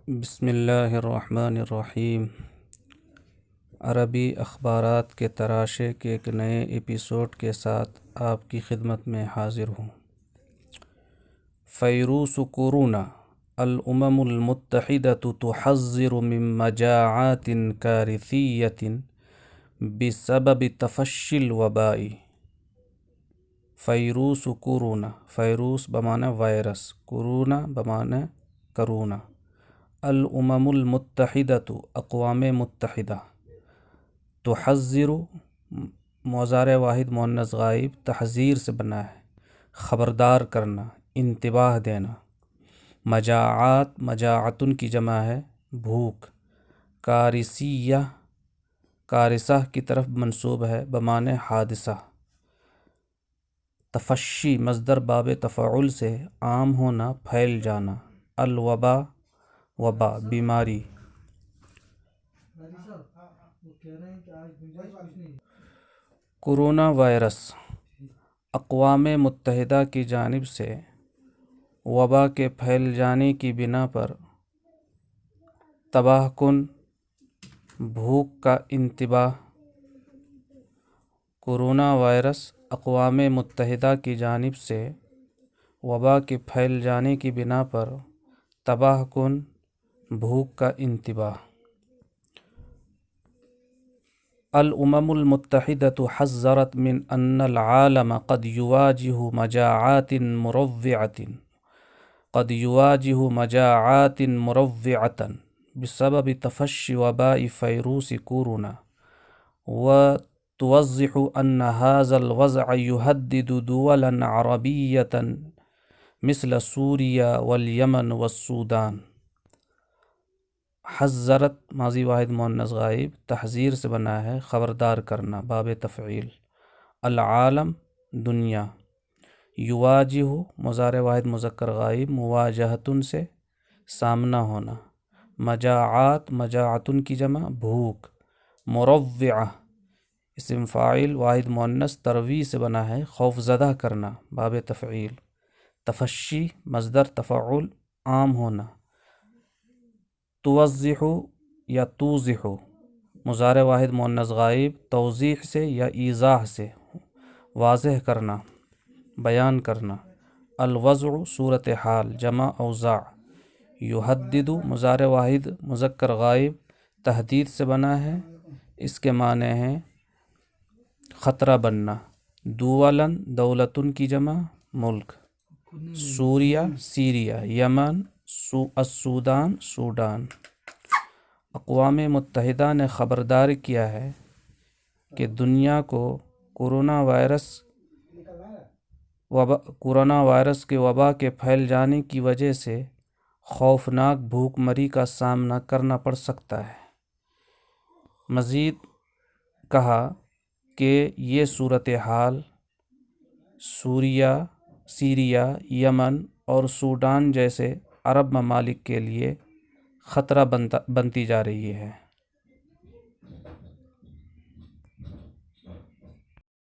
بسم اللہ الرحمن الرحیم۔ عربی اخبارات کے تراشے کے ایک نئے ایپیسوڈ کے ساتھ آپ کی خدمت میں حاضر ہوں۔ فیروس کورونا، الامم المتحدہ تحذر من مجاعات کارثیۃ بسبب تفشی الوباء۔ فیروس کورونا، فیروس بمعنی وائرس، کورونا بمعنی کرونا، الامم المتحدہ اقوام متحدہ، تحذر مضارع واحد مؤنث غائب، تحذیر سے بنا ہے، خبردار کرنا، انتباہ دینا۔ مجاعات، مجاعتن کی جمع ہے بھوک۔ کارثیہ، کارثہ کی طرف منسوب ہے بمعنی حادثہ۔ تفشی مصدر باب تفاعل سے عام ہونا، پھیل جانا۔ الوبا، وبا بیماری۔ کورونا وائرس اقوام متحدہ کی جانب سے وبا کے پھیل جانے کی بنا پر تباہ کن بھوک کا انتباہ۔ کورونا وائرس اقوام متحدہ کی جانب سے وبا کے پھیل جانے کی بنا پر تباہ کن بھوک کا انتباہ۔ الامم المتحدہ حذرت من ان العالم قد يواجه مجاعات مروعة بسبب تفشي وباء فيروس كورونا، وتوضح أن هذا الوضع يهدد دولا عربية مثل سوريا واليمن والسودان۔ حذرت ماضی واحد مؤنث غائب، تحذیر سے بنا ہے، خبردار کرنا، باب تفعیل۔ العالم دنیا، یواجہ مضارع واحد مذکر غائب، مواجہتن سے سامنا ہونا۔ مجاعات، مجاعتن کی جمع بھوک۔ مروعہ اسم فاعل واحد مؤنث ترویع سے بنا ہے، خوف زدہ کرنا، باب تفعیل۔ تفشی مصدر تفعل عام ہونا۔ توضح یا توضح مضارع واحد مؤنث غائب، توضیح سے یا ایضاح سے واضح کرنا، بیان کرنا۔ الوضع صورتحال، جمع اوضاع۔ یحدد مضارع واحد مذکر غائب، تحدید سے بنا ہے، اس کے معنی ہیں خطرہ بننا۔ دولن دولتن کی جمع ملک۔ سوریا سیریا، یمن السودان سوڈان۔ اقوام متحدہ نے خبردار کیا ہے کہ دنیا کو کورونا وائرس کے وبا کے پھیل جانے کی وجہ سے خوفناک بھوک مری کا سامنا کرنا پڑ سکتا ہے۔ مزید کہا کہ یہ صورتحال سیریا، یمن اور سوڈان جیسے عرب ممالک کے لیے خطرہ بنتی جا رہی ہے۔